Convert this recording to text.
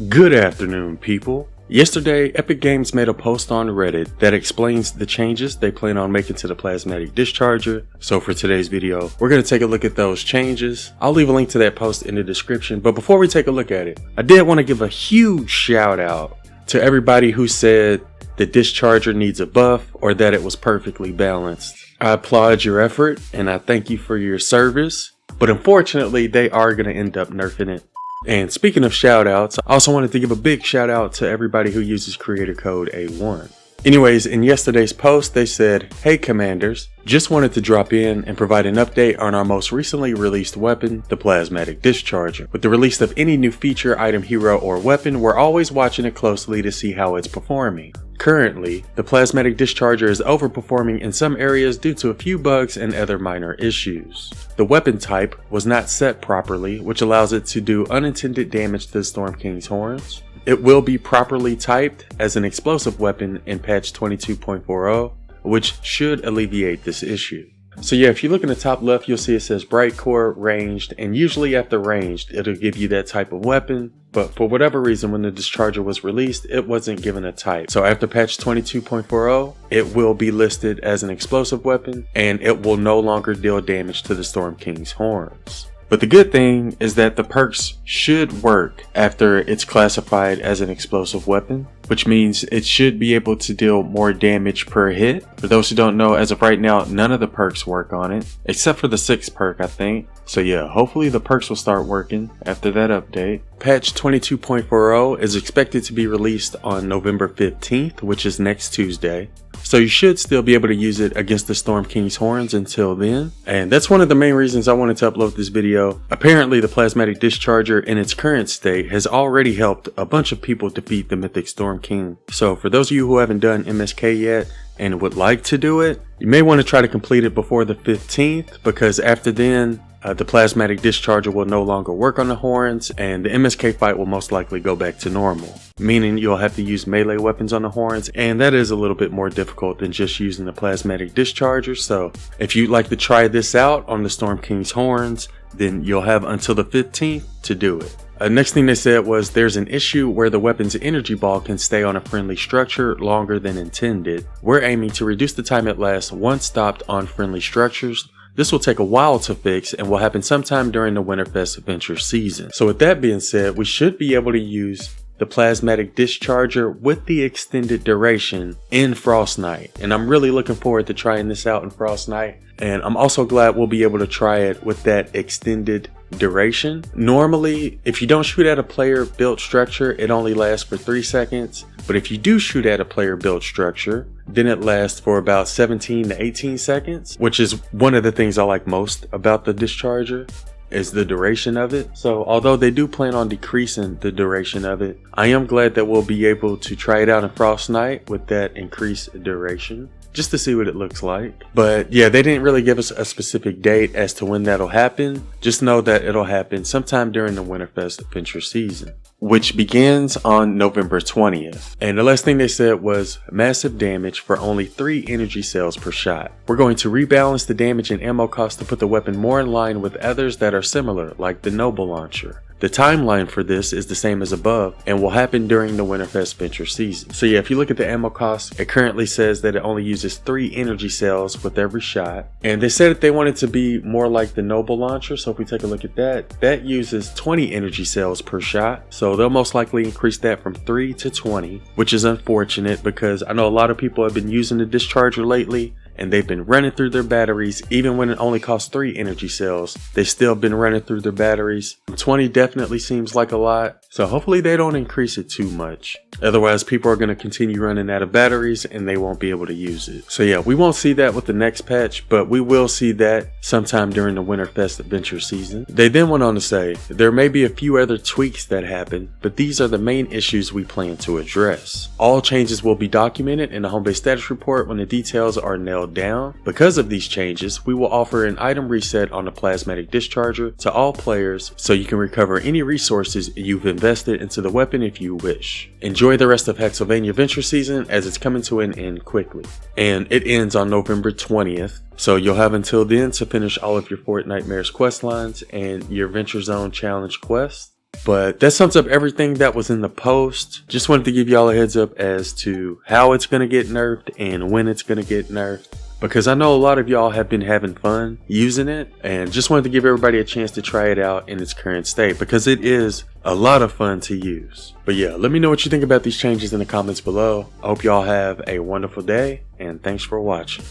Good afternoon, people. Yesterday, Epic Games made a post on Reddit that explains the changes they plan on making to the plasmatic discharger. So for today's video, we're going to take a look at those changes. I'll leave a link to that post in the description, but before we take a look at it, I did want to give a huge shout out to everybody who said the discharger needs a buff or that it was perfectly balanced. I applaud your effort and I thank you for your service, but unfortunately they are going to end up nerfing it. And speaking of shout outs, I also wanted to give a big shout out to everybody who uses creator code Aone. Anyways, in yesterday's post, they said, "Hey commanders, just wanted to drop in and provide an update on our most recently released weapon, the plasmatic discharger. With the release of any new feature, item, hero, or weapon, we're always watching it closely to see how it's performing. Currently, the plasmatic discharger is overperforming in some areas due to a few bugs and other minor issues. The weapon type was not set properly, which allows it to do unintended damage to the Storm King's horns. It will be properly typed as an explosive weapon in patch 22.40, which should alleviate this issue." So yeah, if you look in the top left, you'll see it says bright core, ranged, and usually after ranged, it'll give you that type of weapon. But for whatever reason, when the discharger was released, it wasn't given a type. So after patch 22.40, it will be listed as an explosive weapon, and it will no longer deal damage to the Storm King's horns. But the good thing is that the perks should work after it's classified as an explosive weapon, which means it should be able to deal more damage per hit. For those who don't know, as of right now, none of the perks work on it, except for the 6th perk, I think. So yeah, hopefully the perks will start working after that update. Patch 22.40 is expected to be released on November 15th, which is next Tuesday. So you should still be able to use it against the Storm King's horns until then. And that's one of the main reasons I wanted to upload this video. Apparently the plasmatic discharger in its current state has already helped a bunch of people defeat the Mythic Storm King. So for those of you who haven't done MSK yet and would like to do it, you may want to try to complete it before the 15th, because after then the plasmatic discharger will no longer work on the horns and the MSK fight will most likely go back to normal, meaning you'll have to use melee weapons on the horns, and that is a little bit more difficult than just using the plasmatic discharger. So if you'd like to try this out on the Storm King's horns, then you'll have until the 15th to do it. Next thing they said was there's an issue where the weapon's energy ball can stay on a friendly structure longer than intended. We're aiming to reduce the time it lasts once stopped on friendly structures. This will take a while to fix and will happen sometime during the Winterfest adventure season. So with that being said, we should be able to use the plasmatic discharger with the extended duration in Frost Knight. And I'm really looking forward to trying this out in Frost Knight. And I'm also glad we'll be able to try it with that extended duration. Normally, if you don't shoot at a player built structure, it only lasts for 3 seconds. But if you do shoot at a player built structure, then it lasts for about 17 to 18 seconds, which is one of the things I like most about the discharger, is the duration of it. So although they do plan on decreasing the duration of it, I am glad that we'll be able to try it out in Frost Knight with that increased duration, just to see what it looks like. But yeah, they didn't really give us a specific date as to when that'll happen. Just know that it'll happen sometime during the Winterfest adventure season, which begins on November 20th. And the last thing they said was massive damage for only 3 energy cells per shot. We're going to rebalance the damage and ammo cost to put the weapon more in line with others that are similar, like the Noble Launcher. The timeline for this is the same as above and will happen during the Winterfest adventure season. So yeah, if you look at the ammo cost, it currently says that it only uses 3 energy cells with every shot. And they said that they wanted to be more like the Noble Launcher. So if we take a look at that, that uses 20 energy cells per shot. So they'll most likely increase that from 3 to 20, which is unfortunate because I know a lot of people have been using the discharger lately and they've been running through their batteries. Even when it only costs 3 energy cells, they've still been running through their batteries. 20 definitely seems like a lot, so hopefully they don't increase it too much. Otherwise, people are going to continue running out of batteries and they won't be able to use it. So yeah, we won't see that with the next patch, but we will see that sometime during the Winterfest adventure season. They then went on to say, there may be a few other tweaks that happen, but these are the main issues we plan to address. All changes will be documented in the home base status report when the details are nailed down. Because of these changes, we will offer an item reset on the plasmatic discharger to all players so you can recover any resources you've invested into the weapon if you wish. Enjoy the rest of Hexylvania Venture Season as it's coming to an end quickly. And it ends on November 20th. So you'll have until then to finish all of your Fort Nightmares quest lines and your Venture Zone challenge quests. But that sums up everything that was in the post. Just wanted to give y'all a heads up as to how it's going to get nerfed and when it's going to get nerfed, because I know a lot of y'all have been having fun using it, and just wanted to give everybody a chance to try it out in its current state, because it is a lot of fun to use. But yeah, let me know what you think about these changes in the comments below. I hope y'all have a wonderful day, and thanks for watching.